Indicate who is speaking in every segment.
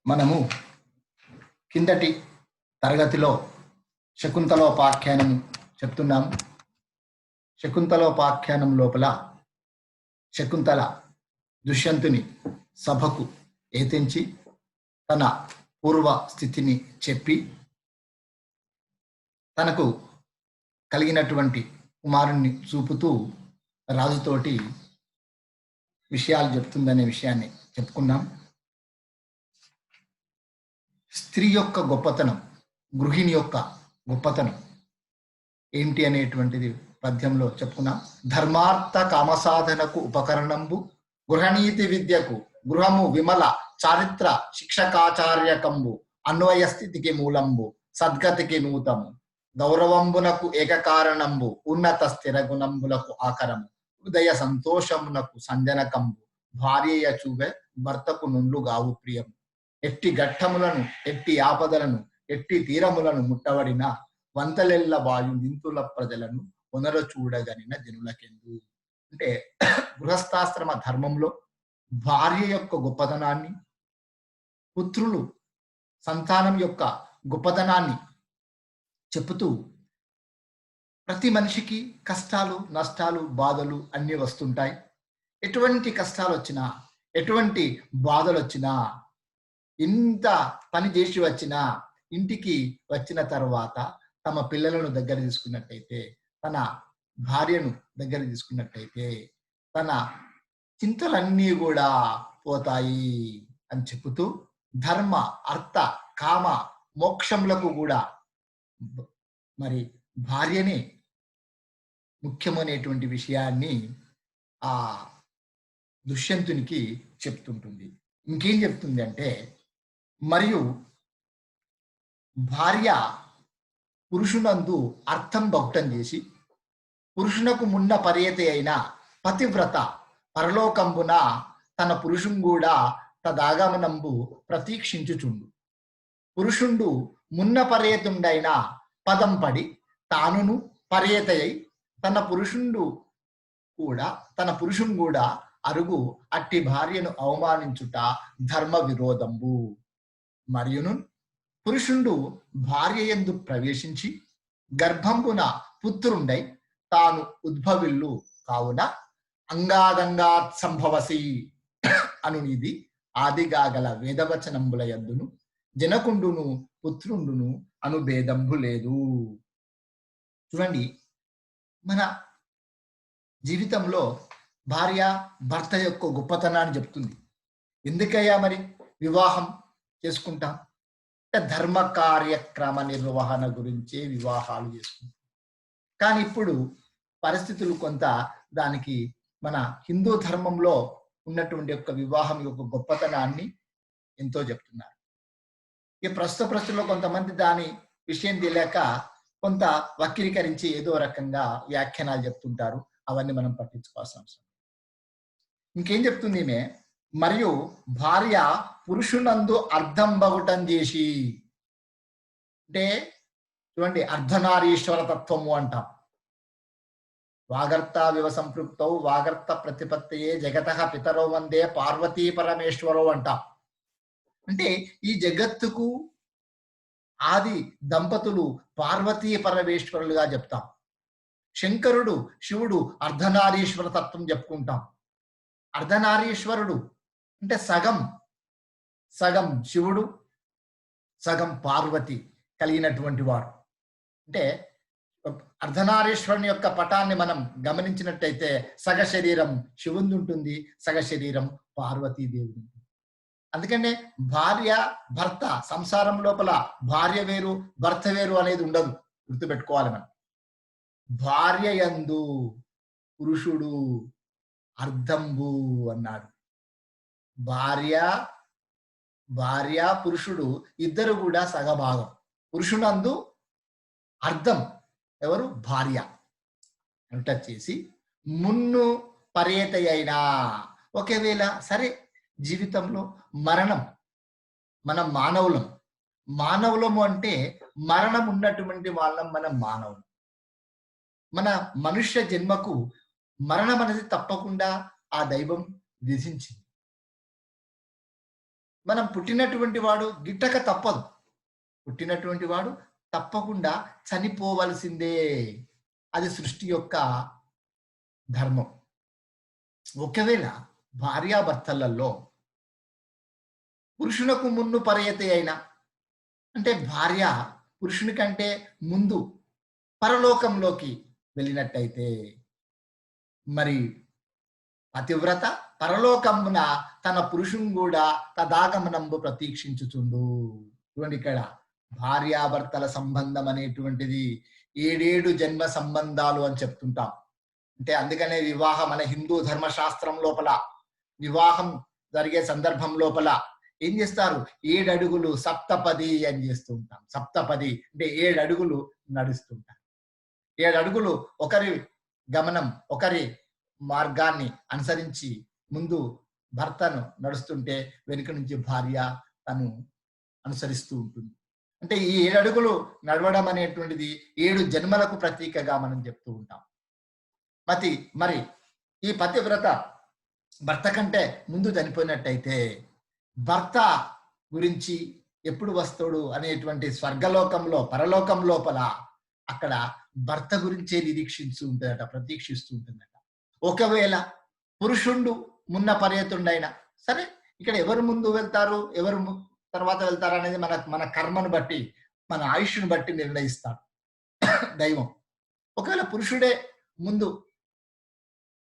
Speaker 1: మనము కిందటి తరగతిలో శకుంతలోపాఖ్యానం చెప్తున్నాము. శకుంతలోపాఖ్యానం లోపల శకుంతల దుష్యంతుని సభకు ఏతించి తన పూర్వ స్థితిని చెప్పి తనకు కలిగినటువంటి కుమారుణ్ణి చూపుతూ రాజుతోటి విషయాలు చెప్తుందనే విషయాన్ని చెప్పుకున్నాం. స్త్రీ యొక్క గొప్పతనం, గృహిణి యొక్క గొప్పతనం ఏంటి అనేటువంటిది పద్యంలో చెప్పుకున్నాం. ధర్మార్థ కామసాధనకు ఉపకరణంబు, గృహనీతి విద్యకు గృహము విమల చారిత్ర శిక్షకాచార్యకంబు, అన్వయ స్థితికి మూలంబు సద్గతికి నూతము, గౌరవంబునకు ఏకకారణంబు ఉన్నత స్థిర గుణంబులకు ఆకరము, హృదయ సంతోషమునకు సంజనకంబు, భార్యయ చూవె భర్తకు నుండ్లు గావు ప్రియము, ఎట్టి ఘట్టములను ఎట్టి ఆపదలను ఎట్టి తీరములను ముట్టబడిన వంతలెల్ల వాయు నింతుల ప్రజలను పునర చూడగనిన జనులకెందు. అంటే గృహస్థాశ్రమ ధర్మంలో భార్య యొక్క గొప్పతనాన్ని, పుత్రులు సంతానం యొక్క గొప్పతనాన్ని చెబుతూ ప్రతి మనిషికి కష్టాలు నష్టాలు బాధలు అన్నీ వస్తుంటాయి. ఎటువంటి కష్టాలు వచ్చినా ఎటువంటి బాధలు వచ్చినా ఇంత పని చేసి వచ్చినా ఇంటికి వచ్చిన తర్వాత తమ పిల్లలను దగ్గర తీసుకున్నట్టయితే, తన భార్యను దగ్గర తీసుకున్నట్టయితే తన చింతలన్నీ కూడా పోతాయి అని చెబుతూ ధర్మ అర్థ కామ మోక్షములకు కూడా మరి భార్యనే ముఖ్యమనేటువంటి విషయాన్ని ఆ దుష్యంతునికి చెప్తుంటుంది. ఇంకేం చెప్తుంది అంటే, మరియు భార్య పురుషునందు అర్థం భక్తం చేసి పురుషునకు మున్న పర్యత అయిన పతివ్రత పరలోకంబున తన పురుషుం కూడా తదాగమనంబు ప్రతీక్షించుచుండు, పురుషుండు మున్న పర్యతుండైన పదం పడి తానును పర్యతయై తన పురుషుం కూడా అరుగు అట్టి భార్యను అవమానించుట ధర్మ విరోధంబు, మరియును పురుషుండు భార్య యందు ప్రవేశించి గర్భంబున పుత్రుండై తాను ఉద్భవిల్లు కావున అంగాదంగాత్ సంభవసి అనునిది ఆదిగా గల వేదవచనంబుల యందును జనకుండును పుత్రుండును అనుభేదంబు లేదు. చూడండి, మన జీవితంలో భార్య భర్త యొక్క గొప్పతనాన్ని చెప్తుంది. ఎందుకయ్యా మరి వివాహం చేసుకుంటాం అంటే ధర్మ కార్యక్రమ నిర్వహణ గురించే వివాహాలు చేసుకుంటాం. కానీ ఇప్పుడు పరిస్థితులు కొంత దానికి మన హిందూ ధర్మంలో ఉన్నటువంటి యొక్క వివాహం యొక్క గొప్పతనాన్ని ఎంతో చెప్తున్నారు. ఈ ప్రస్తుతంలో కొంతమంది దాని విషయం తెలియక కొంత వక్రీకరించి ఏదో రకంగా వ్యాఖ్యానాలు చెప్తుంటారు. అవన్నీ మనం పట్టించుకోవాల్సిన అవసరం. ఇంకేం చెప్తుంది ఈమె, మరియు భార్య పురుషునందు అర్ధం బగుటం చేసి, అంటే చూడండి అర్ధనారీశ్వర తత్వము అంటాం. వాగర్త వివ సంపృక్తౌ వాగర్త ప్రతిపత్తయే జగతః పితరో వందే పార్వతీ పరమేశ్వరో అంటాం. అంటే ఈ జగత్తుకు ఆది దంపతులు పార్వతీ పరమేశ్వరులుగా చెప్తాం. శంకరుడు శివుడు అర్ధనారీశ్వర తత్వం చెప్పుకుంటాం. అర్ధనారీశ్వరుడు అంటే సగం శివుడు సగం పార్వతి కలిగినటువంటి వాడు. అంటే అర్ధనారీశ్వరుని యొక్క పటాన్ని మనం గమనించినట్టయితే సగ శరీరం శివుంది ఉంటుంది, సగ శరీరం పార్వతీదేవి ఉంటుంది. అందుకనే భార్య భర్త సంసారం లోపల భార్య వేరు భర్త వేరు అనేది ఉండదు, గుర్తుపెట్టుకోవాలి మనం. భార్య యందు పురుషుడు అర్ధంబు అన్నాడు. భార్య పురుషుడు ఇద్దరు కూడా సగభాగం. పురుషునందు అర్ధం ఎవరు? భార్య అంట చేసి మున్ను పర్యత అయినా, ఒకవేళ సరే జీవితంలో మరణం, మనం మానవులము అంటే మరణం ఉన్నటువంటి వాళ్ళం మనం మానవులు. మన మనుష్య జన్మకు మరణం అనేది తప్పకుండా ఆ దైవం విధించింది. మనం పుట్టినటువంటి వాడు గిట్టక తప్పదు. పుట్టినటువంటి వాడు తప్పకుండా చనిపోవలసిందే. అది సృష్టి యొక్క ధర్మం. ఒకవేళ భార్యాభర్తలలో పురుషునకు మున్ను పరయతి అయిన, అంటే భార్య పురుషుని కంటే ముందు పరలోకంలోకి వెళ్ళినట్టయితే, మరి పతివ్రత పరలోకమున తన పురుషుని కూడా తదాగమనంబు ప్రతీక్షించుచుండు. చూడండి, ఇక్కడ భార్యాభర్తల సంబంధం అనేటువంటిది 7 జన్మ సంబంధాలు అని చెప్తుంటాం. అంటే అందుకనే వివాహం మన హిందూ ధర్మశాస్త్రం లోపల వివాహం జరిగే సందర్భం లోపల ఏం చేస్తారు? 7 అడుగులు సప్తపది అని చేస్తూ ఉంటాం. సప్తపది అంటే 7 అడుగులు నడుస్తుంటారు. 7 అడుగులు ఒకరి గమనం, ఒకరి మార్గాన్ని అనుసరించి ముందు భర్తను నడుస్తుంటే వెనుక నుంచి భార్య తను అనుసరిస్తూ ఉంటుంది. అంటే ఈ 7 అడుగులు నడవడం అనేటువంటిది 7 జన్మలకు ప్రతీకగా మనం చెప్తూ ఉంటాం. మరి ఈ పతివ్రత భర్త కంటే ముందు చనిపోయినట్టయితే భర్త గురించి ఎప్పుడు వస్తాడు అనేటువంటి స్వర్గలోకంలో పరలోకం లోపల అక్కడ భర్త గురించే నిరీక్షిస్తూ ఉంటుందట, ప్రతీక్షిస్తూ ఉంటుందట. ఒకవేళ పురుషుండు మున్న పర్యతుండైనా సరే, ఇక్కడ ఎవరు ముందు వెళ్తారు, ఎవరు తర్వాత వెళ్తారు అనేది మన కర్మను బట్టి, మన ఆయుష్ను బట్టి నిర్ణయిస్తాడు దైవం. ఒకవేళ పురుషుడే ముందు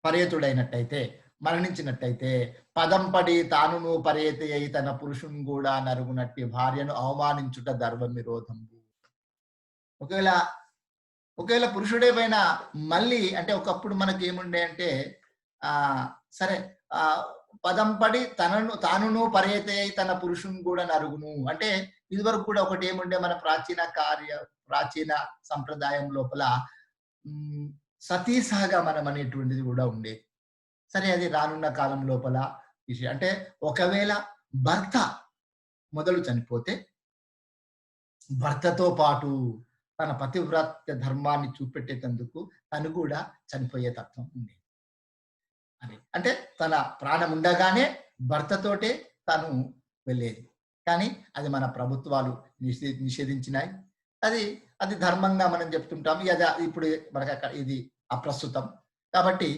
Speaker 1: పర్యతుడైనట్టయితే, మరణించినట్టయితే, పదం పడి తానును పర్యతి అయి తన పురుషుని కూడా నరుగునట్టి భార్యను అవమానించుట ధర్మ విరోధంబు. ఒకవేళ పురుషుడే పైన మళ్ళీ, అంటే ఒకప్పుడు మనకి ఏముండే అంటే సరే పదం పడి తానును పర్యతి అయి తన పురుషుని కూడా నరుగును అంటే, ఇదివరకు కూడా ఒకటి ఏముండే మన ప్రాచీన సంప్రదాయం లోపల సతీ సహగమనం అనేటువంటిది కూడా ఉండేది. సరే, అది రానున్న కాలం లోపల విషయం. అంటే ఒకవేళ భర్త మొదలు చనిపోతే భర్తతో పాటు తన పతివ్రత ధర్మాన్ని చూపెట్టేందుకు తను కూడా చనిపోయే తత్వం ఉంది. అది అంటే తన ప్రాణం ఉండగానే భర్తతోటే తను వెళ్ళేది. కానీ అది మన ప్రభుత్వాలు నిషేధించినాయి. అది ధర్మంగా మనం చెప్తుంటాం. ఇప్పుడు మనకు అక్కడ ఇది అప్రస్తుతం. కాబట్టి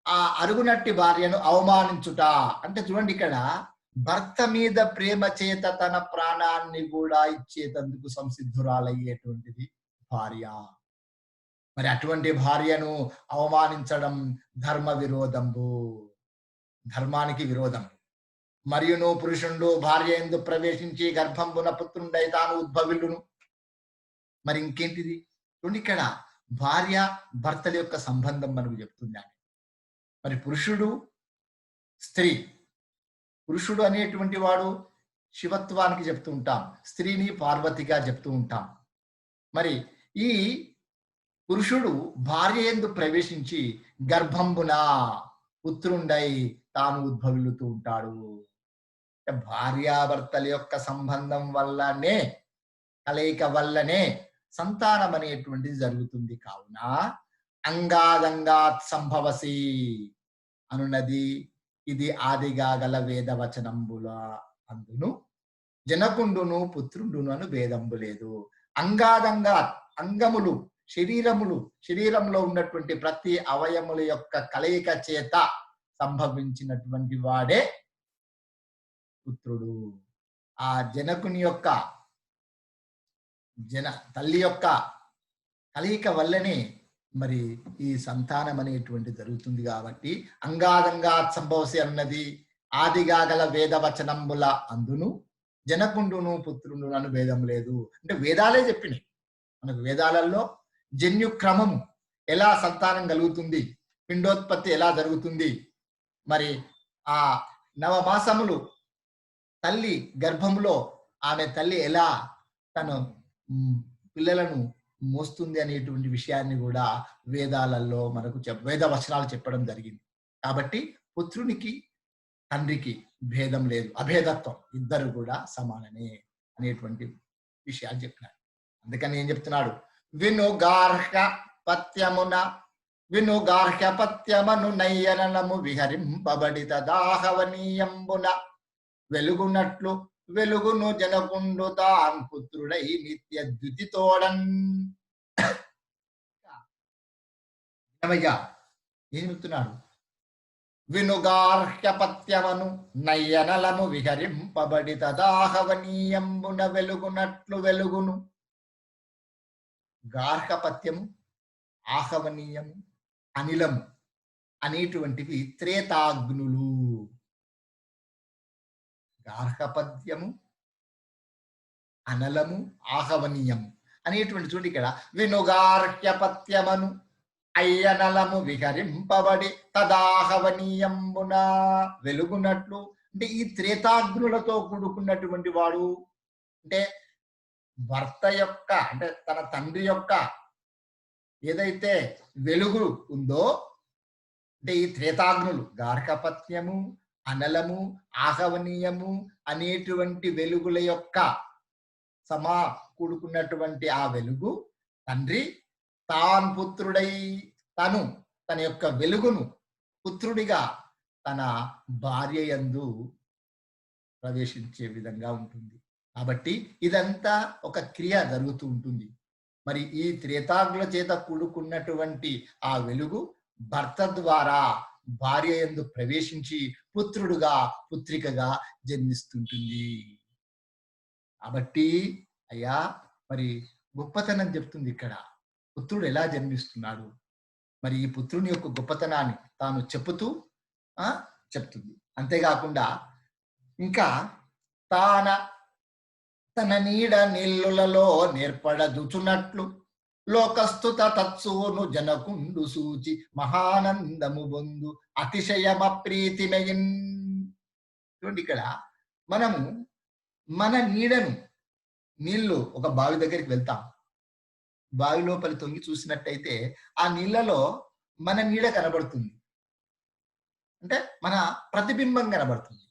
Speaker 1: ఆ అరుగునట్టి భార్యను అవమానించుట అంటే, చూడండి, ఇక్కడ భర్త మీద ప్రేమ చేత తన ప్రాణాన్ని కూడా ఇచ్చేటందుకు సంసిద్ధురాలయ్యేటువంటిది భార్య. మరి అటువంటి భార్యను అవమానించడం ధర్మ విరోధంబు, ధర్మానికి విరోధం. మరియును పురుషుండు భార్య యందు ప్రవేశించి గర్భంబున పుత్రుండై తాను ఉద్భవిల్లును. మరి ఇంకేంటిది చూడండి, ఇక్కడ భార్య భర్తల యొక్క సంబంధం మనకు చెప్తుంది. మరి పురుషుడు స్త్రీ, పురుషుడు అనేటువంటి వాడు శివత్వానికి చెప్తూ ఉంటాం, స్త్రీని పార్వతిగా చెప్తూ ఉంటాం. మరి ఈ పురుషుడు భార్య యందు ప్రవేశించి గర్భంబున పుత్రుండై తాను ఉద్భవిల్లుతూ ఉంటాడు. భార్యాభర్తల యొక్క సంబంధం వల్లనే, కలయిక వల్లనే సంతానం అనేటువంటిది జరుగుతుంది. కావున అంగాదంగాత్ సంభవసి అనున్నది ఇది ఆదిగా గల వేదవచనంబుల అందును జనకుండును పుత్రుండును అను భేదంబు లేదు. అంగాదంగా అంగములు, శరీరంలో ఉన్నటువంటి ప్రతి అవయముల యొక్క కలయిక చేత సంభవించినటువంటి వాడే పుత్రుడు. ఆ జనకుని యొక్క తల్లి యొక్క కలయిక వల్లనే మరి ఈ సంతానం అనేటువంటి జరుగుతుంది. కాబట్టి అంగాదంగా సంభవసి అన్నది ఆదిగా గల వేదవచనంబుల అందును జనకుండును పుత్రుడు అను భేదం లేదు. అంటే వేదాలే చెప్పినాయి మనకు. వేదాలలో జన్యు క్రమము ఎలా సంతానం కలుగుతుంది, పిండోత్పత్తి ఎలా జరుగుతుంది, మరి ఆ నవమాసములు తల్లి గర్భంలో ఆమె తల్లి ఎలా తన పిల్లలను మోస్తుంది అనేటువంటి విషయాన్ని కూడా వేదాలలో మనకు వేద వచనాలు చెప్పడం జరిగింది. కాబట్టి పుత్రునికి తండ్రికి భేదం లేదు, అభేదత్వం, ఇద్దరు కూడా సమానమే అనేటువంటి విషయాలు చెప్పినాడు. అందుకని ఏం చెప్తున్నాడు, వినుగార్హ్య పత్యమను నయ్యనము విహరింపబడి తదాహవనీయంబున. వెలుగునట్లు వెలుగును జనకుండు తాన్ పుత్రుడై నిత్య ద్యుతితోడన్. ఏమయ్యా ఏం చెప్తున్నాడు? వినుగార్హ్యపత్యమను నయ్యనలము విహరింపబడి తదాహవనీయంబున వెలుగునట్లు వెలుగును. గార్హపత్యము, ఆహవనీయము, అనిలము అనేటువంటివి త్రేతాగ్నులు. గార్హపద్యము, అనలము, ఆహవనీయము అనేటువంటి చూడండి ఇక్కడ వినుగార్హ్యపత్యమను అయ్యనలము విహరింపబడి తదాహవనీయంబున వెలుగునట్లు. అంటే ఈ త్రేతాగ్నులతో కూడుకున్నటువంటి వాడు అంటే భర్త యొక్క అంటే తన తండ్రి యొక్క ఏదైతే వెలుగు ఉందో అంటే ఈ త్రేతాగ్నులు గార్హపత్యము, అనలము, ఆహవనీయము అనేటువంటి వెలుగుల యొక్క సమా కూడుకున్నటువంటి ఆ వెలుగు తండ్రి తాన్ పుత్రుడై తను తన యొక్క వెలుగును పుత్రుడిగా తన భార్య యందు ప్రవేశించే విధంగా ఉంటుంది. కాబట్టి ఇదంతా ఒక క్రియ జరుగుతూ ఉంటుంది. మరి ఈ త్రేతాగ్నుల చేత కూడుకున్నటువంటి ఆ వెలుగు భర్త ద్వారా భార్య యందు ప్రవేశించి పుత్రుడుగా పుత్రికగా జన్మిస్తుంటుంది. కాబట్టి అయ్యా మరి గొప్పతనం చెప్తుంది ఇక్కడ. పుత్రుడు ఎలా జన్మిస్తున్నాడు? మరి ఈ పుత్రుని యొక్క గొప్పతనాన్ని తాను చెప్పుతూ ఆ చెప్తుంది. అంతేకాకుండా ఇంకా తాన తన నీడ నీళ్ళులలో నేర్పడదుచున్నట్లు లోకస్తుత తత్సూను జనకుండు సూచి మహానందము బొందు అతిశయమ ప్రీతిమయిన్. చూడండి ఇక్కడ మనము మన నీడను నీళ్లు ఒక బావి దగ్గరికి వెళ్తాం. బావి లోపలి తొంగి చూసినట్టయితే ఆ నీళ్లలో మన నీడ కనబడుతుంది. అంటే మన ప్రతిబింబం కనబడుతుంది.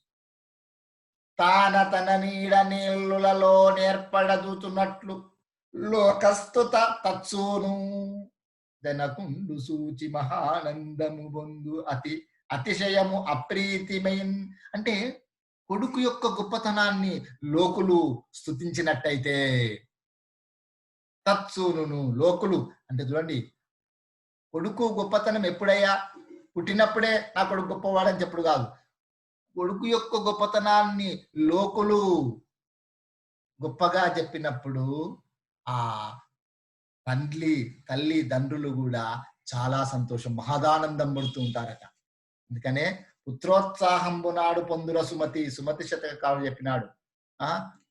Speaker 1: తాన తన నీడ నీళ్ళులలో నేర్పడదుచున్నట్లు లోకస్తుత తత్సూను జనకుండు సూచి మహానందము బొందు అతిశయము అప్రీతిమయిన్. అంటే కొడుకు యొక్క గొప్పతనాన్ని లోకులు స్తుతించినట్టయితే తత్సూను లోకులు అంటే చూడండి కొడుకు గొప్పతనం ఎప్పుడయ్యా? పుట్టినప్పుడే నా కొడుకు గొప్పవాడని చెప్పుడు కాదు. కొడుకు యొక్క గొప్పతనాన్ని లోకులు గొప్పగా చెప్పినప్పుడు ఆ తల్లి తండ్రులు కూడా చాలా సంతోషం మహదానందం పడుతూ ఉంటారట. అందుకనే పుత్రోత్సాహంబు నాడు పొందుర సుమతి సుమతి శతకాలు చెప్పినాడు.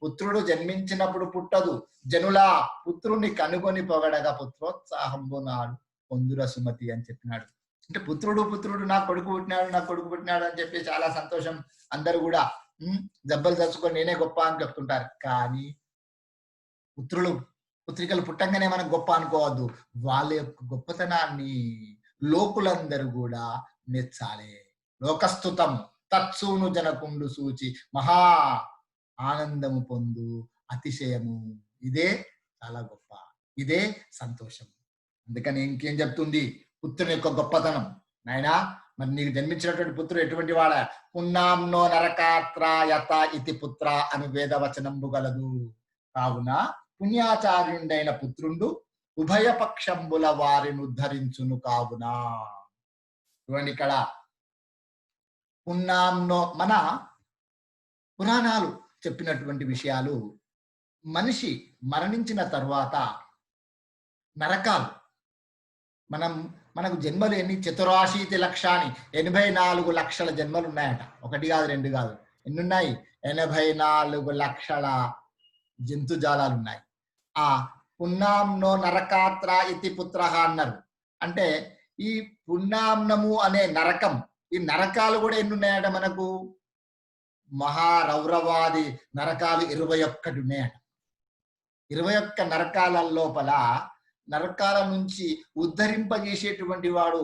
Speaker 1: పుత్రుడు జన్మించినప్పుడు పుట్టదు జనులా పుత్రుని కనుగొని పొగడగా పుత్రోత్సాహంబు నాడు పొందుర సుమతి అని చెప్పినాడు. అంటే పుత్రుడు నా కొడుకు పుట్టినాడు అని చెప్పి చాలా సంతోషం అందరూ కూడా జబ్బలు చచ్చుకొని నేనే గొప్ప అని చెప్తుంటారు. కానీ పుత్రికలు పుట్టంగానే మనం గొప్ప అనుకోవద్దు. వాళ్ళ యొక్క గొప్పతనాన్ని లోకులందరూ కూడా మెచ్చాలి. లోకస్తుతం తత్సూను జనకుండు సూచి మహా ఆనందము పొందు అతిశయము. ఇదే చాలా గొప్ప, ఇదే సంతోషం. అందుకని ఇంకేం చెప్తుంది పుత్రుని యొక్క గొప్పతనం? నాయనా మరి నీకు జన్మించినటువంటి పుత్రుడు ఎటువంటి వాడ? పున్నాంనో నరకాత్రాయత ఇతి పుత్ర అని వేదవచనంబు గలదు. కావున పుణ్యాచార్యుండైన పుత్రుండు ఉభయ పక్షంబుల వారిని ఉద్ధరించును. కావున చూడండి ఇక్కడ పున్నాంనో మన పురాణాలు చెప్పినటువంటి విషయాలు. మనిషి మరణించిన తర్వాత నరకాలు మనకు జన్మలు ఎన్ని? 84,84 లక్షల జన్మలు ఉన్నాయట. 1 కాదు 2 కాదు. ఎన్నున్నాయి? 84 లక్షల జంతుజాలాలు ఉన్నాయి. ఆ పున్నాంనో నరకాత్ర ఇతి పుత్ర అన్నారు. అంటే ఈ పున్నాంనము అనే నరకం, ఈ నరకాలు కూడా ఎన్నున్నాయట మనకు? మహారౌరవాది నరకాలు 21 ఉన్నాయట. 21 నరకాల లోపల నరకాల నుంచి ఉద్ధరింపజేసేటువంటి వాడు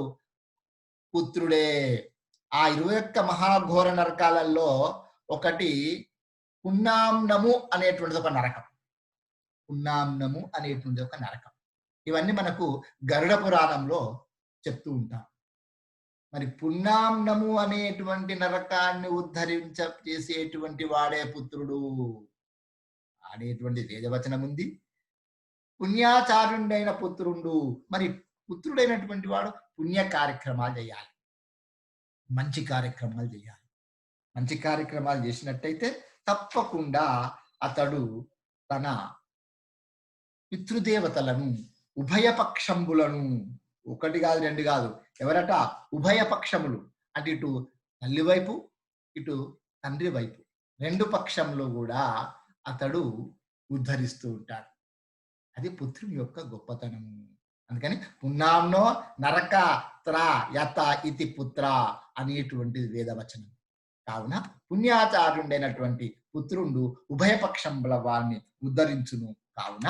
Speaker 1: పుత్రుడే. ఆ 21 మహాఘోర నరకాలలో ఒకటి పున్నాంనము అనేటువంటిది ఒక నరకం. పున్నాంనము అనేటువంటి ఒక నరకం. ఇవన్నీ మనకు గరుడ పురాణంలో చెప్తూ ఉంటాం. మరి పున్నాంనము అనేటువంటి నరకాన్ని ఉద్ధరించ చేసేటువంటి వాడే పుత్రుడు అనేటువంటి వేదవచనం ఉంది. పుణ్యాచార్యుడైన పుత్రుండు. మరి పుత్రుడైనటువంటి వాడు పుణ్య కార్యక్రమాలు చేయాలి. మంచి కార్యక్రమాలు చేయాలి. మంచి కార్యక్రమాలు చేసినట్టయితే తప్పకుండా అతడు తన పితృదేవతలను, ఉభయపక్షంబులను, ఒకటి కాదు, రెండు కాదు, ఎవరట ఉభయపక్షములు, అంటే ఇటు తల్లి వైపు, ఇటు తండ్రి వైపు, రెండు పక్షంలో కూడా అతడు ఉద్ధరిస్తూ ఉంటాడు. అది పుత్రుని యొక్క గొప్పతనము. అందుకని పున్నాంనో నరక త్ర యత ఇతి పుత్ర అనేటువంటి వేదవచనం. కావున పుణ్యాచార్యుడైనటువంటి పుత్రుండు ఉభయపక్షంబుల వారిని ఉద్ధరించును. కావున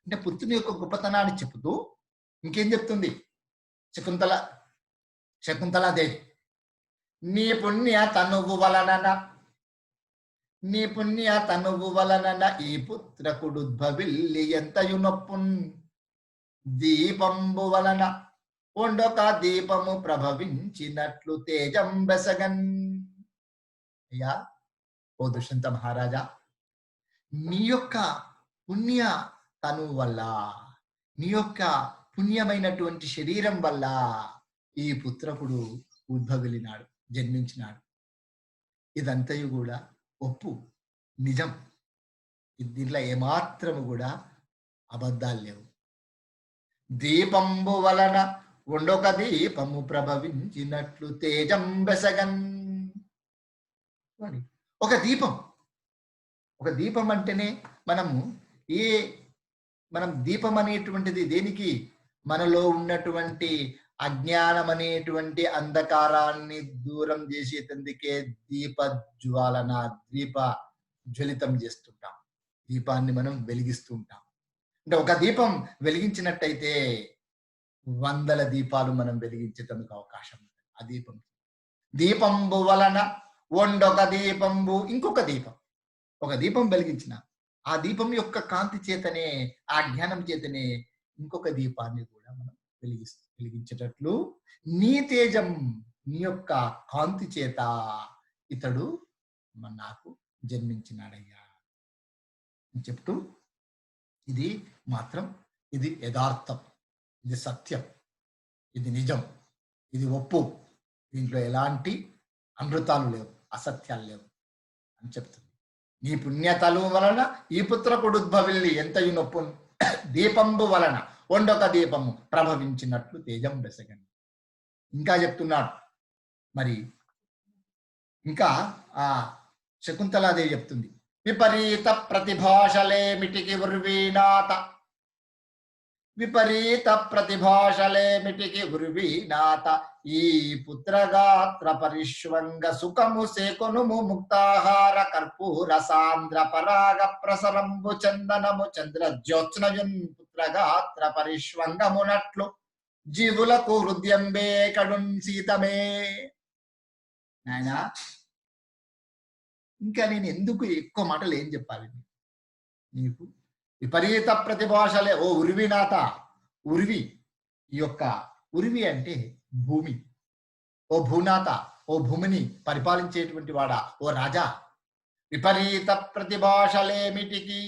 Speaker 1: అంటే పుత్రుని యొక్క గొప్పతనాన్ని చెబుతూ ఇంకేం చెప్తుంది శకుంతలాదేవి, నీ పుణ్య తనువు వలనన ఈ పుత్రకుడుద్భవిల్లి ఎంతయు నొప్పున్ దీపంబు వలన ఒండొక దీపము ప్రభవించినట్లు తేజం బెసగన్. అయ్యా ఓ దుష్యంత మహారాజా, నీ యొక్క పుణ్య తను వల్ల, నీ యొక్క పుణ్యమైనటువంటి శరీరం వల్ల ఈ పుత్రకుడు ఉద్భవిలినాడు, జన్మించినాడు. ఇదంతయు కూడా ఒప్పు, నిజం. దీంట్లో ఏమాత్రము కూడా అబద్ధాలు లేవు. దీపంబు వలన ఉండొక దీపము ప్రభవించినట్లు తేజం బెసగన్. ఒక దీపం అంటేనే మనం దీపం అనేటువంటిది దేనికి, మనలో ఉన్నటువంటి అజ్ఞానం అనేటువంటి అంధకారాన్ని దూరం చేసేటందుకే దీప జ్వలితం చేస్తుంటాం. దీపాన్ని మనం వెలిగిస్తూ ఉంటాం. అంటే ఒక దీపం వెలిగించినట్టయితే 100 దీపాలు మనం వెలిగించేందుకు అవకాశం ఉంది. ఆ దీపంబు వలన ఒండొక దీపంబు, ఇంకొక దీపం, ఒక దీపం వెలిగించిన ఆ దీపం యొక్క కాంతి చేతనే, ఆ జ్ఞానం చేతనే ఇంకొక దీపాన్ని కూడా మనం వెలిగించేటట్లు నీ తేజం, నీ యొక్క కాంతి చేత ఇతడు నాకు జన్మించినాడయ్యా అని చెప్తూ, ఇది యథార్థం, ఇది సత్యం, ఇది నిజం, ఇది ఒప్పు, దీంట్లో ఎలాంటి అమృతాలు లేవు, అసత్యాలు లేవు అని చెప్తుంది. నీ పుణ్యతలు వలన ఈ పుత్రకుడు ఉద్భవిల్లి ఎంతయు నొప్పు దీపంబు వలన ఒండొక దీపము ప్రభవించినట్లు తేజం బెసగన్. ఇంకా చెప్తున్నాడు. మరి ఇంకా ఆ శకుంతలాదేవి చెప్తుంది, విపరీత ప్రతిభాషలేమిటికి ఉర్వీనాత ఈ పుత్రగాత్ర పరిష్వంగ సుఖము సేకొనుము ముక్తాహార కర్పూర సాంద్ర పరాగ ప్రసరంబు చందనము చంద్ర జ్యోత్స్నయున్ పుత్రగాత్ర పరిష్వంగమునట్లు జీవులకు హృదయంబే కడున్ సీతమే. నాయనా, ఇంకా నేను ఎందుకు ఎక్కువ మాటలు ఏం చెప్పాలి నీకు? విపరీత ప్రతిభాషలే ఓ ఉర్వినాథ, ఉర్వి, ఈ యొక్క ఉర్వి అంటే భూమి, ఓ భూనాథ, ఓ భూమిని పరిపాలించేటువంటి వాడా, ఓ రాజా, విపరీత ప్రతిభాషలేమిటికి,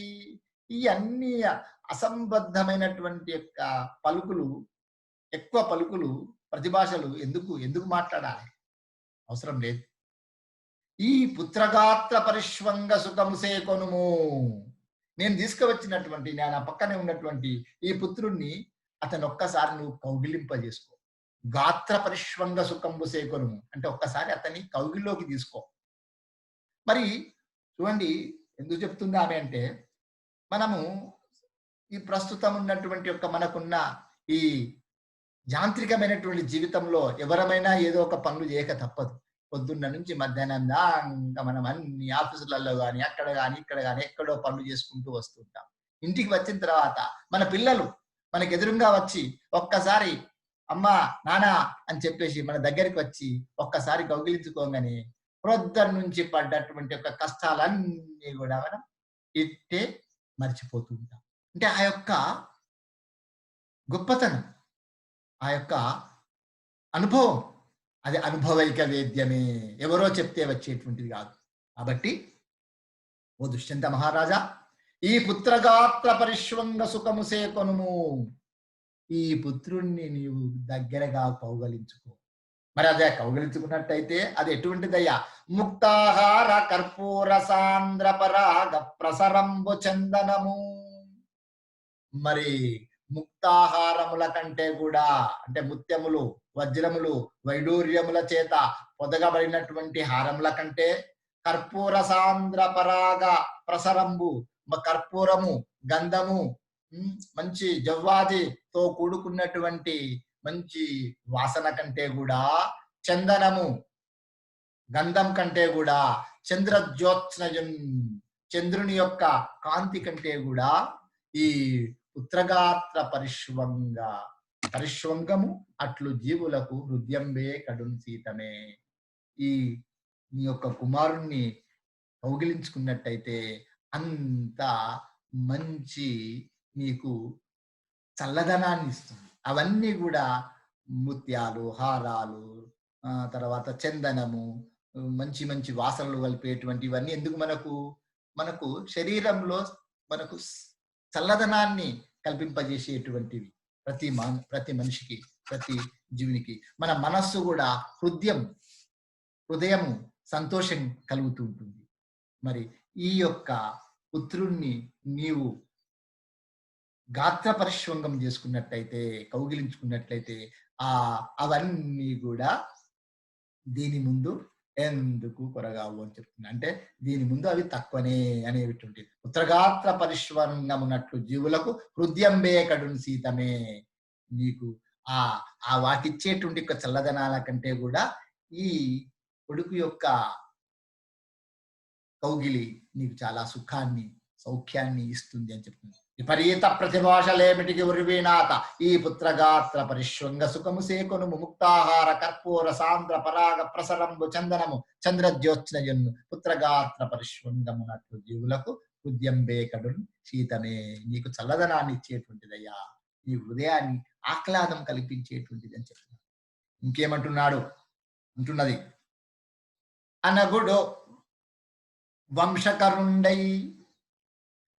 Speaker 1: ఈ అన్ని అసంబద్ధమైనటువంటి యొక్క పలుకులు, ఎక్కువ పలుకులు, ప్రతిభాషలు ఎందుకు మాట్లాడాలి? అవసరం లేదు. ఈ పుత్రగాత్ర పరిష్వంగ సుఖము సేకొనుము, నేను తీసుకువచ్చినటువంటి, నా పక్కనే ఉన్నటువంటి ఈ పుత్రుణ్ణి అతను ఒక్కసారి నువ్వు కౌగిలింపజేసుకో. గాత్ర పరిష్వంగ సుఖంబు సేకొనుము అంటే ఒక్కసారి అతన్ని కౌగిల్లోకి తీసుకో. మరి చూడండి ఎందుకు చెప్తుంది ఆమె అంటే, మనము ఈ ప్రస్తుతం ఉన్నటువంటి యొక్క మనకున్న ఈ యాంత్రికమైనటువంటి జీవితంలో ఎవరమైనా ఏదో ఒక పనులు చేయక తప్పదు. పొద్దున్న నుంచి మధ్యాహ్నం దాకా మనం అన్ని ఆఫీసులలో కానీ అక్కడ కానీ ఇక్కడ కానీ ఎక్కడో పనులు చేసుకుంటూ వస్తుంటాం. ఇంటికి వచ్చిన తర్వాత మన పిల్లలు మనకు ఎదురుగా వచ్చి ఒక్కసారి అమ్మా నానా అని చెప్పేసి మన దగ్గరికి వచ్చి ఒక్కసారి కౌగిలించుకోగానే ప్రొద్దటి నుంచి పడ్డటువంటి యొక్క కష్టాలన్నీ కూడా మనం ఇట్టే మర్చిపోతూ ఉంటాం. అంటే ఆ యొక్క గొప్పతనం, ఆ యొక్క అనుభవం, ఆ అది అనుభవైక వేద్యమే. ఎవరో చెప్తే వచ్చేటువంటిది కాదు. కాబట్టి ఓ దుష్యంత మహారాజా, ఈ పుత్రగాత్ర పరిష్వంగ సుఖము సేకొనుము. ఈ పుత్రుణ్ణి నీవు దగ్గరగా కౌగలించుకో. మరి అదే కౌగలించుకున్నట్టయితే అది ఎటువంటిదయ్యా? ముక్తాహార కర్పూర సాంద్ర పరాగ ప్రసరంబు చందనము. మరి ముక్తాహారముల కంటే కూడా, అంటే ముత్యములు, వజ్రములు, వైడూర్యముల చేత పొదగబడినటువంటి హారముల కంటే కర్పూర సాంద్ర పరాగ ప్రసరంబు, కర్పూరము, గంధము, మంచి జవ్వాదితో కూడుకున్నటువంటి మంచి వాసన కంటే కూడా, చందనము, గంధం కంటే కూడా, చంద్రజ్యోత్స్నజం, చంద్రుని యొక్క కాంతి కంటే కూడా ఈ పుత్రగాత్ర పరిష్వంగము అట్లు జీవులకు హృదయంబే కడున్ సీతమే. ఈ నీ యొక్క కుమారుణ్ణి కౌగిలించుకున్నట్టయితే అంత మంచి నీకు చల్లదనాన్ని ఇస్తుంది. అవన్నీ కూడా ముత్యాలు, హారాలు, తర్వాత చందనము, మంచి మంచి వాసనలు కలిపేటువంటివన్నీ ఎందుకు మనకు? మనకు శరీరంలో మనకు చల్లదనాన్ని కల్పింపజేసేటువంటివి. ప్రతి మనిషికి, ప్రతి జీవునికి. మన మనస్సు కూడా హృదయము సంతోషం కలుగుతూ ఉంటుంది. మరి ఈ యొక్క పుత్రుణ్ణి నీవు గాత్ర పరిష్వంగం చేసుకున్నట్లయితే, కౌగిలించుకున్నట్లయితే అవన్నీ కూడా దీని ముందు ఎందుకు కొరగావు అని చెప్తున్నా. అంటే దీని ముందు అవి తక్కువనే అనేటువంటి. పుత్రగాత్ర పరిష్వంగమునట్లు జీవులకు హృదయంబే కడున్ సీతమే. నీకు ఆ వాటిచ్చేటువంటి చల్లదనాల కంటే కూడా ఈ కొడుకు యొక్క కౌగిలి నీకు చాలా సుఖాన్ని, సౌఖ్యాన్ని ఇస్తుంది అని చెప్తుంది. విపరీత ప్రతిభాషలేమిటికి ఉరివీనాథ, ఈ పుత్రగాత్ర పరిష్వంగ సుఖము సేకొను ముక్తాహార కర్పూర సాంద్ర పరాగ ప్రసరంబు చందనము చంద్రజ్యోత్స్నయున్ను పుత్రగాత్ర పరిష్వంగమునట్లు జీవులకు హృదయంబే కడున్ శీతమే. నీకు చల్లదనాన్ని ఇచ్చేటువంటిదయ్యా, నీ హృదయాన్ని ఆహ్లాదం కల్పించేటువంటిది అని చెప్తున్నాడు. ఇంకేమంటున్నాడు? అంటున్నది, అనగుడు వంశకరుండై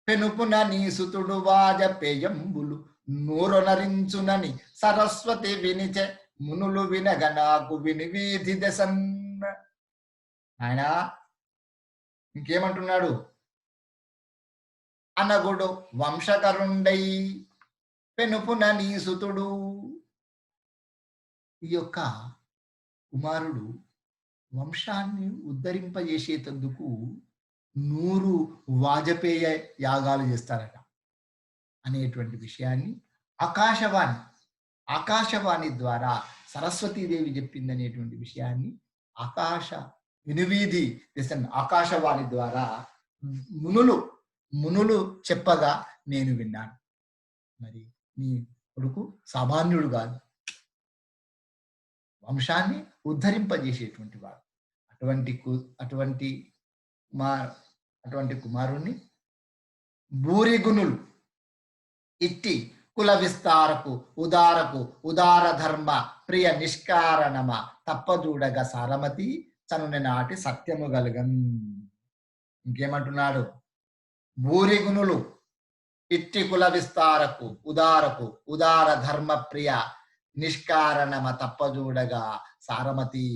Speaker 1: పెనుపున నీసుతుడు వాజపేయంబులు నూరొనరించునని సరస్వతి వినిచె మునులు వినగ నాకు వినివీధి దశన్న. ఆయన ఇంకేమంటున్నాడు? అనగుడు వంశకరుండై పెనుపున నీసుతుడు. ఈ యొక్క కుమారుడు వంశాన్ని ఉద్ధరింపజేసేటందుకు 100 వాజపేయ యాగాలు చేస్తారట అనేటువంటి విషయాన్ని ఆకాశవాణి ద్వారా సరస్వతీదేవి చెప్పింది అనేటువంటి విషయాన్ని వినువీధి ఆకాశవాణి ద్వారా మునులు చెప్పగా నేను విన్నాను. మరి నీ కొడుకు సామాన్యుడు కాదు, వంశాన్ని ఉద్ధరింపజేసేటువంటి వాడు. అటువంటి కుమారుణ్ణి భూరిగుణులు ఇట్టి కుల విస్తారకు ఉదార ధర్మ ప్రియ నిష్కారణమ తప్పజూడగ సారమతి చనుని నాటి సత్యము గలగన్. ఇంకేమంటున్నాడు? భూరిగుణులు ఇట్టి కుల విస్తారకు ఉదార ధర్మ ప్రియ నిష్కారణమ తప్పజూడగా సారమతి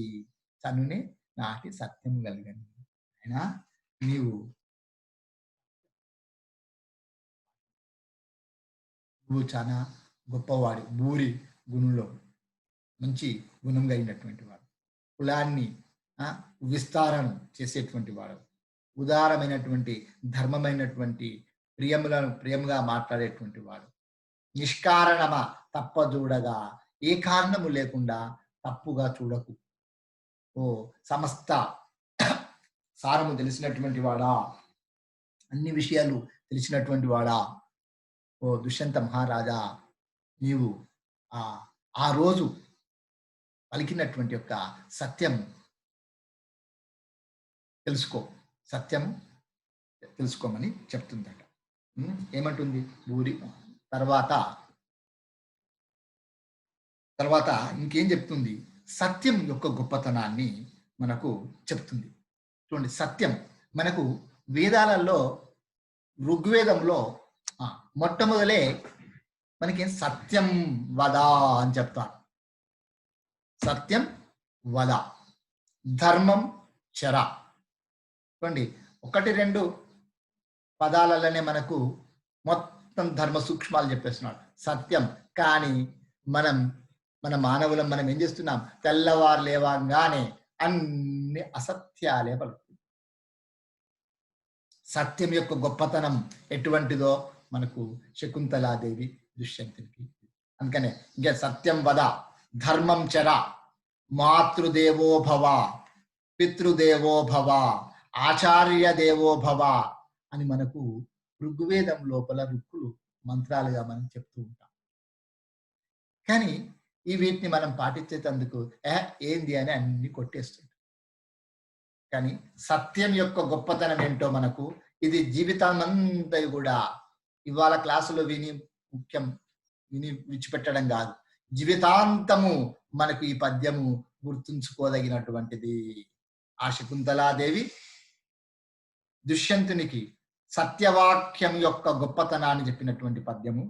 Speaker 1: చనుని నాటి సత్యము గలగన్. అయినా నువ్వు చాలా గొప్పవాడు, భూరి గుణంలో మంచి గుణం కలిగినటువంటి వాడు, కులాన్ని విస్తారం చేసేటువంటి వాడు, ఉదారమైనటువంటి ధర్మమైనటువంటి ప్రియముగా మాట్లాడేటువంటి వాడు, నిష్కారణమ తప్పజూడగా, ఏ కారణము లేకుండా తప్పుగా చూడకు, ఓ సమస్త సారము తెలిసినటువంటి వాడా, అన్ని విషయాలు తెలిసినటువంటి వాడా, ఓ దుష్యంత మహారాజా, నీవు ఆ రోజు పలికినటువంటి యొక్క సత్యం తెలుసుకోమని చెప్తుందట. ఏమంటుంది? భూరి తర్వాత ఇంకేం చెప్తుంది? సత్యం యొక్క గొప్పతనాన్ని మనకు చెప్తుంది. చూడండి, సత్యం మనకు వేదాలలో ఋగ్వేదంలో మొట్టమొదలే మనకి సత్యం వద అని చెప్తారు. సత్యం వద, ధర్మం చర. చూడండి, 1-2 పదాలలోనే మనకు మొత్తం ధర్మ సూక్ష్మాలు చెప్పేస్తున్నాడు. సత్యం. కానీ మన మానవులం మనం ఏం చేస్తున్నాం? తెల్లవారు లేవగానే అన్ని అసత్యాలే పలుకుతుంది. సత్యం యొక్క గొప్పతనం ఎటువంటిదో మనకు శకుంతలాదేవి దుష్యంతునికి. అందుకనే ఇంకా సత్యం వద, ధర్మం చర, మాతృదేవో భవ, పితృదేవో భవ, ఆచార్య దేవో భవ అని మనకు ఋగ్వేదం లోపల రుక్కులు మంత్రాలుగా మనం చెప్తూ ఉంటాం. కానీ ఈ వీటిని మనం పాటించేటందుకు ఏంది అని అన్ని కొట్టేస్తుంటాం. కానీ సత్యం యొక్క గొప్పతనం ఏంటో మనకు ఇది జీవితం అంతా కూడా ఇవాళ క్లాసులో విని విడిచిపెట్టడం కాదు, జీవితాంతము మనకు ఈ పద్యము గుర్తుంచుకోదగినటువంటిది. ఆ శకుంతలాదేవి దుష్యంతునికి సత్యవాక్యం యొక్క గొప్పతనాన్ని చెప్పినటువంటి పద్యము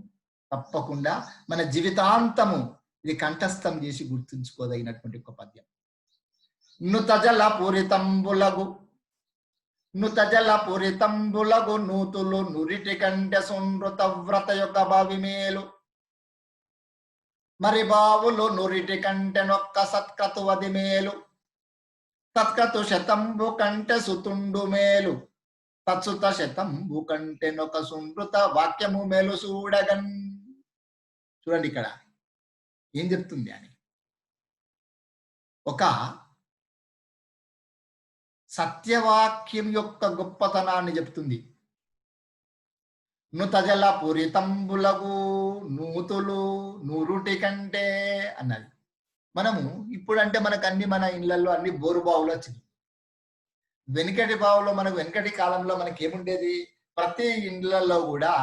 Speaker 1: తప్పకుండా మన జీవితాంతము ఇది కంఠస్థం చేసి గుర్తుంచుకోదగినటువంటి ఒక పద్యం. నుతజల పూరితంబులగు నూతులు నురిటి కంటే సునృత వ్రత యొక్క భావిమేలు, మరి బావులు నురిటి కంటే నొక్క సత్కతువది మేలు, తత్కతు శతంబు కంటే సుతుండు మేలు, తత్సుత శతంబు కంటే నొక సునృత వాక్యము మేలు చూడగన్. చూడండి ఇక్కడ ఏం చెప్తుంది అని. ఒక సత్యవాక్యం యొక్క గొప్పతనాన్ని చెప్తుంది. నుతజల పూరితంబులగు నూతులు నూరుటి కంటే అన్నది. మనము ఇప్పుడంటే మనకు అన్ని మన ఇళ్లలో అన్ని బోరు బావులు వచ్చింది. వెనుకటి బావులో మనకు వెనుకటి కాలంలో మనకి ఏముండేది? ప్రతి ఇండ్లలో కూడా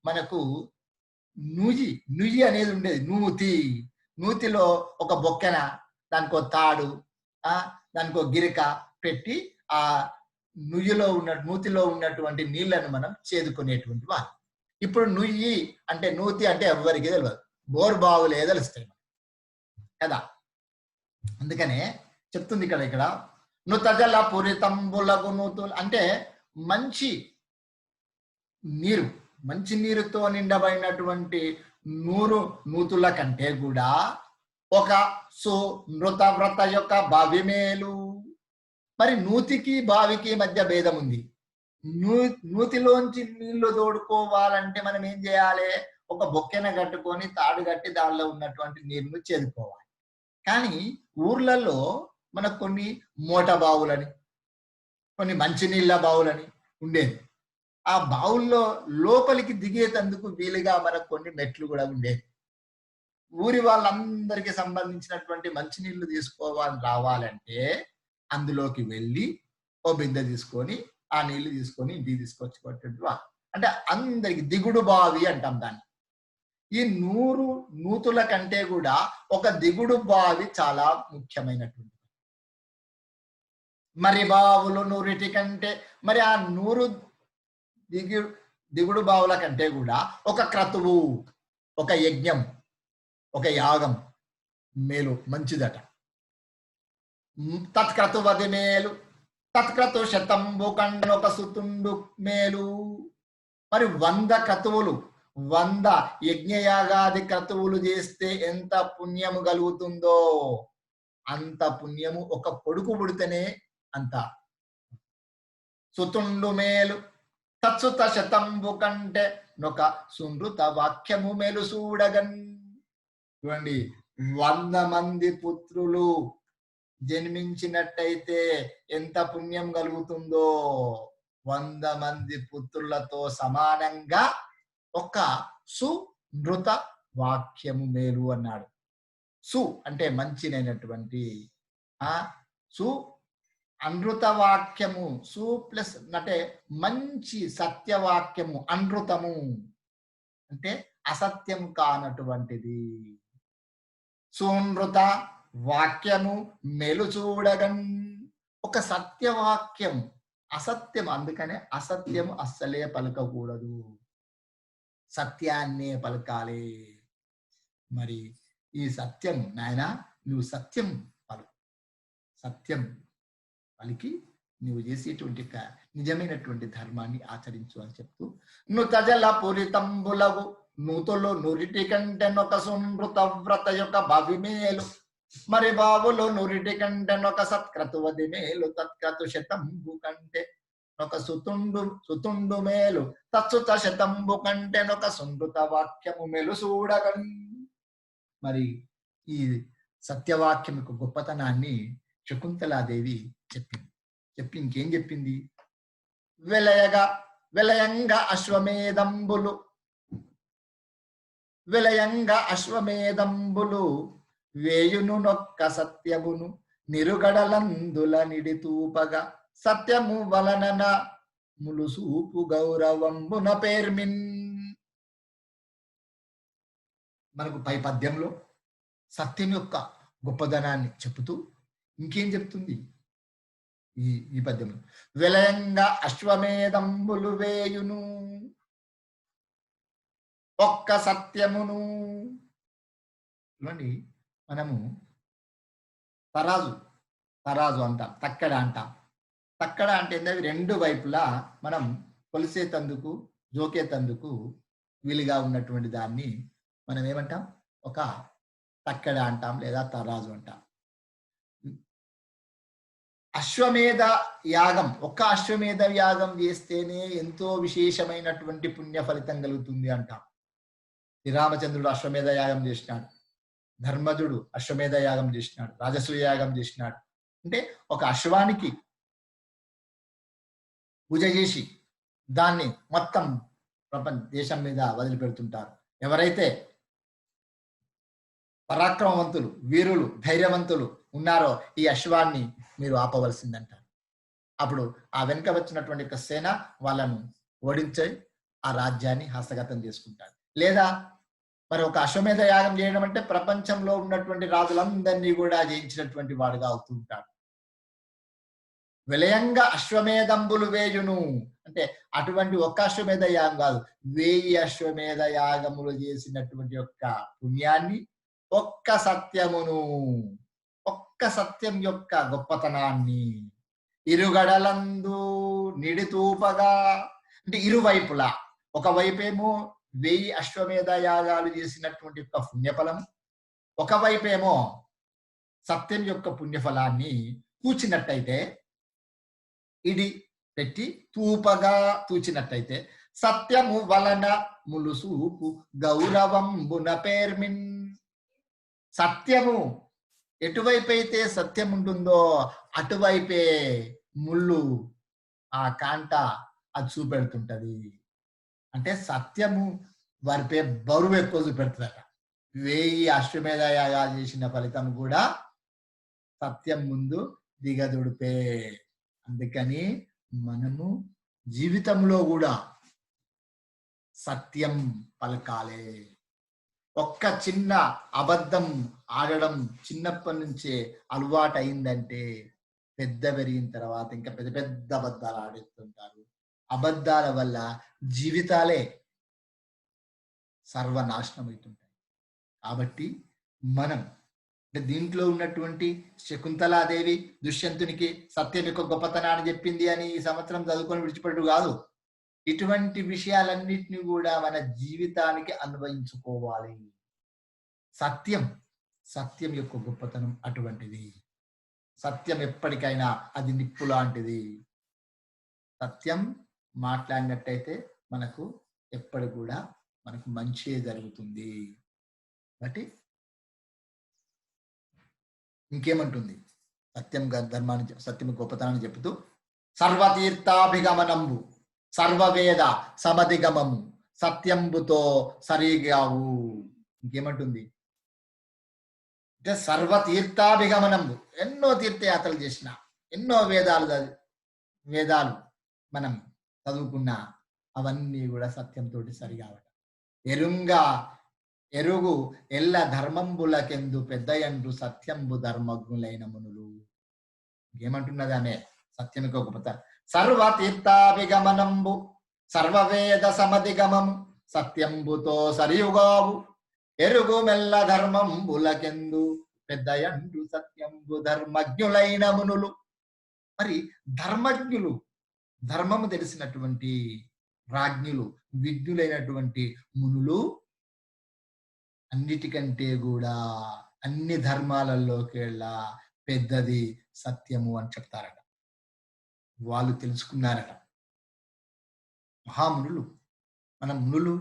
Speaker 1: మనకు నుయ్యి అనేది ఉండేది. నూతిలో ఒక బొక్కెన, దానికో తాడు, దానికో గిరిక పెట్టి ఆ నూతిలో ఉన్నటువంటి నీళ్లను మనం చేదుకునేటువంటి వాళ్ళు. ఇప్పుడు నుయ్యి అంటే నూతి అంటే ఎవరికి తెలియదు, బోర్ బావులే తెలుస్తాయి కదా. అందుకనే చెప్తుంది ఇక్కడ నుతజల పూరితంబులగు నూతులు అంటే మంచి నీరుతో నిండబడినటువంటి నూతుల కంటే కూడా ఒక నృత వ్రత యొక్క భావిమేలు. మరి నూతికి బావికి మధ్య భేదం ఉంది. నూతిలోంచి నీళ్లు తోడుకోవాలంటే మనం ఏం చేయాలి? ఒక బొక్కెన కట్టుకొని తాడు కట్టి దానిలో ఉన్నటువంటి నీరును చేదుకోవాలి. కానీ ఊర్లలో మనకు కొన్ని మోట బావులని, కొన్ని మంచినీళ్ళ బావులని ఉండేది. ఆ బావుల్లో లోపలికి దిగేటందుకు వీలుగా మనకు కొన్ని మెట్లు కూడా ఉండేది. ఊరి వాళ్ళందరికీ సంబంధించినటువంటి మంచినీళ్లు రావాలంటే అందులోకి వెళ్ళి ఓ బిందె తీసుకొని ఆ నీళ్లు తీసుకొని ఇంటికి తీసుకొచ్చుకోవట్టు. అంటే అందరికి దిగుడు బావి అంటాం దాన్ని. ఈ నూతుల కంటే కూడా ఒక దిగుడు బావి చాలా ముఖ్యమైనటువంటి. మరి బావులు నూరిటి కంటే, మరి ఆ దిగుడు బావుల కంటే కూడా ఒక క్రతువు, ఒక యజ్ఞం, ఒక యాగం మేలు, మంచిదట. తత్క్రతువది మేలు, తత్క్రతు శతంబు కంటే ఒక సుతుండు మేలు. మరి 100 క్రతువులు, 100 యజ్ఞయాగాది క్రతువులు చేస్తే ఎంత పుణ్యము కలుగుతుందో అంత పుణ్యము ఒక కొడుకు పుడితేనే అంత. సుతుండు మేలు, తత్సుత శతంబు కంటే నొక సునృత వాక్యము మేలు చూడగన్. చూడండి, 100 మంది పుత్రులు జన్మించినట్టయితే ఎంత పుణ్యం కలుగుతుందో 100 మంది పుత్రులతో సమానంగా ఒక సునృత వాక్యము మేలు అన్నాడు. అంటే మంచినైనటువంటి అనృత వాక్యము, ప్లస్ అంటే మంచి సత్యవాక్యము, అనృతము అంటే అసత్యం కానటువంటిది. సునృత వాక్యము మేలు చూడగన్. ఒక సత్యవాక్యం అసత్యం, అందుకనే అసత్యం అస్సలే పలకకూడదు, సత్యాన్నే పలకాలి. మరి ఈ సత్యం నాయనా, నువ్వు సత్యం పలు, సత్యం పలికి నువ్వు చేసేటువంటి నిజమైనటువంటి ధర్మాన్ని ఆచరించు అని చెప్తూ, నుతజల పూరితంబులవు నూతులు నురిటి కంటెనొక సునృత వ్రత యొక్క భవిమేలు, మరి బావులో నురిటి కంటెనొక సత్క్రతువది మేలు, తత్క్రతు శతంబు కంటే ఒక సుతుండు మేలు, తత్సుత శతంబు కంటెనొక సునృత వాక్యము మేలు చూడగన్. మరి ఈ సత్యవాక్యం యొక్క గొప్పతనాన్ని శకుంతలాదేవి చెప్పింది. చెప్పి ఇంకేం చెప్పింది? వెలయంగా అశ్వమేధంబులు వేయును నొక్క సత్యమును నిరుగడలందుల నిడితూపగా, సత్యము వలనన ములుసూపు గౌరవంబున పేర్మిన్. మనకు పై పద్యంలో సత్యం యొక్క గొప్పదనాన్ని చెబుతూ ఇంకేం చెప్తుంది ఈ పద్యంలో? విలయంగా అశ్వమేధంబులు వేయును ఒక్క సత్యమును. చూడండి, మనము తరాజు అంటాం, తక్కడ అంటాం. తక్కడ అంటే ఏంటంటే రెండు వైపులా మనం కొలిసేతందుకు, జోకేతందుకు వీలుగా ఉన్నటువంటి దాన్ని మనం ఏమంటాం? ఒక తక్కడ అంటాం, లేదా తరాజు అంటాం. అశ్వమేధ యాగం, ఒక్క అశ్వమేధ యాగం చేస్తేనే ఎంతో విశేషమైనటువంటి పుణ్య ఫలితం కలుగుతుంది అంటాం. శ్రీరామచంద్రుడు అశ్వమేధ యాగం చేసినాడు, ధర్మజుడు అశ్వమేధ యాగం చేసినాడు, రాజసూయ యాగం చేసినాడు. అంటే ఒక అశ్వానికి పూజ చేసి దాన్ని మొత్తం దేశం మీద వదిలిపెడుతుంటారు. ఎవరైతే పరాక్రమవంతులు, వీరులు, ధైర్యవంతులు ఉన్నారో ఈ అశ్వాన్ని మీరు ఆపవలసిందంటారు. అప్పుడు ఆ వెనుక వచ్చినటువంటి సేన వాళ్ళను ఓడించి ఆ రాజ్యాన్ని హస్తగతం చేసుకుంటారు. లేదా మరి ఒక అశ్వమేధ యాగం చేయడం అంటే ప్రపంచంలో ఉన్నటువంటి రాజులందరినీ కూడా జయించినటువంటి వాడుగా అవుతూ ఉంటాడు. విలయంగా అశ్వమేధంబులు వేయును అంటే అటువంటి ఒక్క అశ్వమేధ యాగం కాదు, 1000 అశ్వమేధ యాగములు చేసినటువంటి యొక్క పుణ్యాన్ని, ఒక్క సత్యమును, ఒక్క సత్యం యొక్క గొప్పతనాన్ని ఇరుగడలందు నిడితూపగా, అంటే ఇరువైపులా, ఒకవైపేమో 1000 అశ్వమేధ యాగాలు చేసినటువంటి యొక్క పుణ్యఫలం, ఒకవైపేమో సత్యం యొక్క పుణ్యఫలాన్ని తూచినట్టయితే, ఇది పెట్టి తూపగా తూచినట్టయితే, సత్యము వలన ములుసూపు గౌరవంబున పేర్మిన్. సత్యము ఎటువైపైతే సత్యం ఉంటుందో అటువైపే ముళ్ళు, ఆ కాంట అది చూపెడుతుంటది. అంటే సత్యము వారిపై బరువు ఎక్కువ చూపెడుతుందట. 1000 అశ్వమేధ యాగాలు చేసిన ఫలితం కూడా సత్యం ముందు దిగదుడిపే. అందుకని మనము జీవితంలో కూడా సత్యం పలకాలే. ఒక్క చిన్న అబద్ధం ఆడడం చిన్నప్పటి నుంచే అలవాటు అయిందంటే పెద్ద పెరిగిన తర్వాత ఇంకా పెద్ద పెద్ద అబద్ధాలు ఆడేస్తుంటారు. అబద్ధాల వల్ల జీవితాలే సర్వనాశనం అవుతుంటాయి. కాబట్టి మనం దీంట్లో ఉన్నటువంటి శకుంతలాదేవి దుష్యంతునికి సత్యం యొక్క గొప్పతనాన్ని చెప్పింది అని ఈ సంవత్సరం చదువుకొని విడిచిపెట్టు కాదు. ఇటువంటి విషయాలన్నిటిని కూడా మన జీవితానికి అన్వయించుకోవాలి. సత్యం యొక్క గొప్పతనం అటువంటిది. సత్యం ఎప్పటికైనా అది నిప్పు లాంటిది. సత్యం మాట్లాడినట్టయితే మనకు ఎప్పటి కూడా మనకు మంచి జరుగుతుంది. కాబట్టి ఇంకేమంటుంది? సత్యం గొప్పతనాన్ని చెబుతూ, సర్వతీర్థాభిగమనంబు సర్వవేద సమధిగమము సత్యంబుతో సరిగావు. ఇంకేమంటుంది అంటే సర్వతీర్థాభిగమనంబు, ఎన్నో తీర్థయాత్రలు చేసిన, ఎన్నో వేదాలు మనం చదువుకున్నా అవన్నీ కూడా సత్యంతో సరిగావట. ఎరుగు ఎల్ల ధర్మంబులకెందు పెద్దయండ్రు సత్యంబు ధర్మజ్ఞులైన మునులు. ఏమంటున్నది ఆమె? సత్యమిక గొప్పత. సర్వ తీర్థాభిగమనంబు సర్వవేద సమధిగమం సత్యంబుతో సరియుగావు ఎరుగు మెల్ల ధర్మంబులకెందు పెద్దయండ్రు సత్యంబు ధర్మజ్ఞులైన మునులు. మరి ధర్మజ్ఞులు, ధర్మము తెలిసినటువంటి రాజ్ఞులు, విజ్ఞులైనటువంటి మునులు అన్నిటికంటే కూడా అన్ని ధర్మాలలోకెల్లా పెద్దది సత్యము అని చెప్తారట. వాళ్ళు తెలుసుకున్నారట. మహామునులు, మన మునులు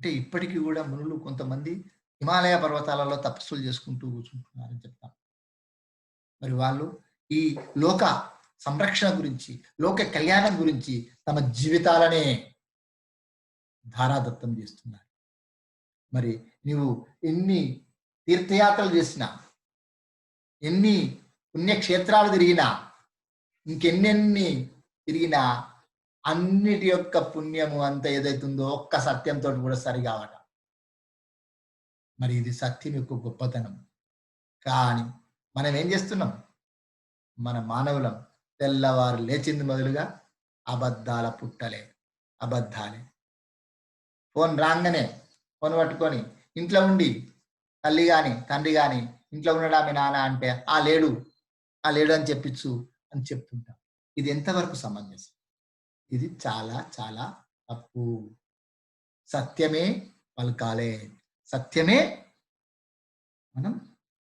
Speaker 1: అంటే ఇప్పటికీ కూడా మునులు కొంతమంది హిమాలయ పర్వతాలలో తపస్సులు చేసుకుంటూ కూర్చుంటున్నారని చెప్తాం. మరి వాళ్ళు ఈ లోక సంరక్షణ గురించి, లోక కళ్యాణం గురించి తమ జీవితాలనే ధారాదత్తం చేస్తున్నారు. మరి నీవు ఎన్ని తీర్థయాత్రలు చేసినా, ఎన్ని పుణ్యక్షేత్రాలు తిరిగినా, ఇంకెన్నెన్ని తిరిగినా అన్నిటి యొక్క పుణ్యము అంత ఏదైతుందో ఒక్క సత్యంతో కూడా సరిగావట. మరి ఇది సత్యం యొక్క గొప్పతనం. కానీ మనం ఏం చేస్తున్నాం? మన మానవులం తెల్లవారు లేచింది మొదలుగా అబద్ధాల పుట్టలే, అబద్ధాలే. ఫోన్ రాగానే ఫోన్ పట్టుకొని ఇంట్లో ఉండి తల్లి కానీ తండ్రి కానీ ఇంట్లో ఉన్నాడా మీ నాన్న అంటే ఆ లేడు అని చెప్పించు అని చెప్తుంటాం. ఇది ఎంతవరకు సమంజసం? ఇది చాలా చాలా తప్పు. సత్యమే పలకాలే, సత్యమే మనం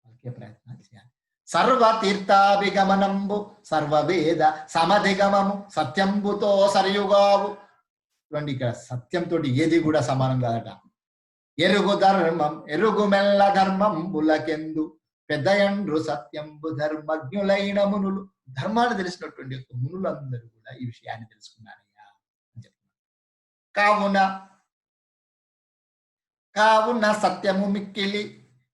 Speaker 1: పలికే ప్రయత్నం చేయాలి. సర్వ తీర్థాభిగమనంబు సర్వవేద సమధిగమము సత్యంబుతో సరియుగావు. చూడండి, ఇక్కడ సత్యంతో ఏది కూడా సమానం కాదట. ఎరుగు మెల్ల ధర్మం బులకెందు పెద్దయండ్రు సత్యంబు ధర్మజ్ఞులైన మునులు. ధర్మాన్ని తెలిసినటువంటి యొక్క మునులందరూ కూడా ఈ విషయాన్ని తెలుసుకున్నారయ్యా అని చెప్తున్నారు. కావున సత్యము మిక్కిలి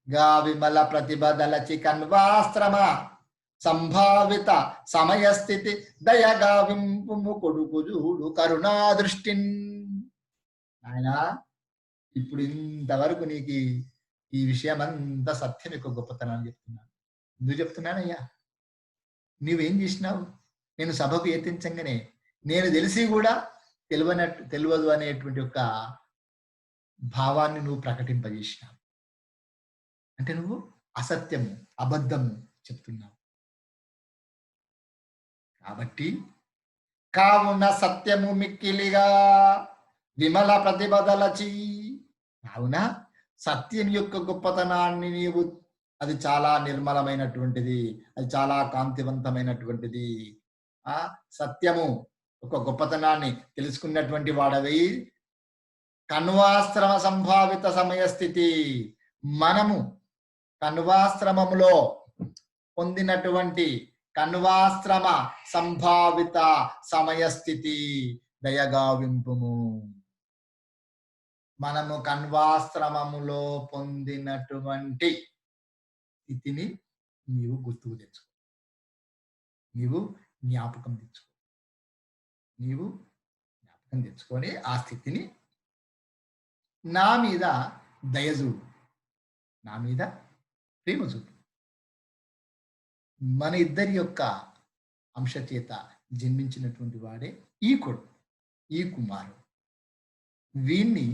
Speaker 1: గా విమల ప్రతిభదలచి కన్వాస్త్రమ సంభావిత సమయస్థితి దయగా వింపుము కొడుకు చూడు కరుణా దృష్టిన్. ఆయన ఇప్పుడు ఇంతవరకు నీకు ఈ విషయం అంతా సత్యం యొక్క గొప్పతనం చెప్తున్నాను. ఎందుకు చెప్తున్నానయ్యా? నువ్వేం చేసినావు? నేను సభకు ఎత్తించంగానే నేను తెలిసి కూడా తెలియదు అనేటువంటి ఒక భావాన్ని నువ్వు ప్రకటింపజేసినావు. అంటే నువ్వు అసత్యము, అబద్ధము చెప్తున్నావు. కాబట్టి కావున సత్యము మిక్కిలిగా విమల ప్రతిభదలచి, కావున సత్యం యొక్క గొప్పతనాన్ని నీవు, అది చాలా నిర్మలమైనటువంటిది, అది చాలా కాంతివంతమైనటువంటిది. సత్యము ఒక గొప్పతనాన్ని తెలుసుకున్నటువంటి వాడవై కణ్వాశ్రమ సంభావిత సమయస్థితి, మనము కణ్వాశ్రమములో పొందినటువంటి కణ్వాశ్రమ సంభావిత సమయస్థితి దయగావింపుము. మనము కణ్వాశ్రమములో పొందినటువంటి స్థితిని నీవు గుర్తుకు తెచ్చుకో, నీవు జ్ఞాపకం తెచ్చుకొని ఆ స్థితిని నా మీద దయచూడు, నా మీద ప్రేమ చూడు. మన ఇద్దరి యొక్క అంశ చేత జన్మించినటువంటి వాడే ఈ కుమారుడు. వీణ్ణి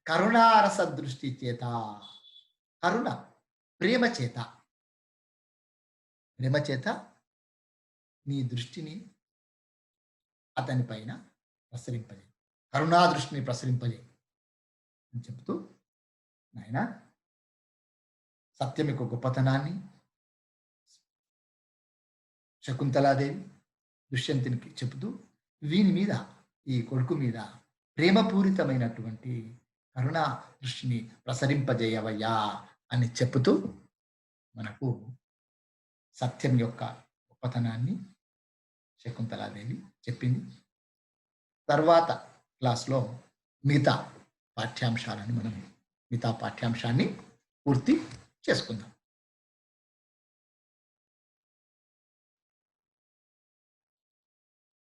Speaker 1: కరుణారస దృష్టి చేత, కరుణ ప్రేమ చేత నీ దృష్టిని అతని పైన ప్రసరింపజే, కరుణా దృష్టిని ప్రసరింపజే అని చెప్తూ నాయన సత్యం యొక్క గొప్పతనాన్ని శకుంతలాదేవి దుష్యంతునికి చెబుతూ వీని మీద, ఈ కొడుకు మీద ప్రేమపూరితమైనటువంటి కరుణా దృష్టిని ప్రసరింపజేయవయ్యా అని చెబుతూ మనకు సత్యం యొక్క గొప్పతనాన్ని శకుంతలాదేవి చెప్పింది. తర్వాత క్లాస్లో మిగతా పాఠ్యాంశాన్ని పూర్తి చేసుకుందాం.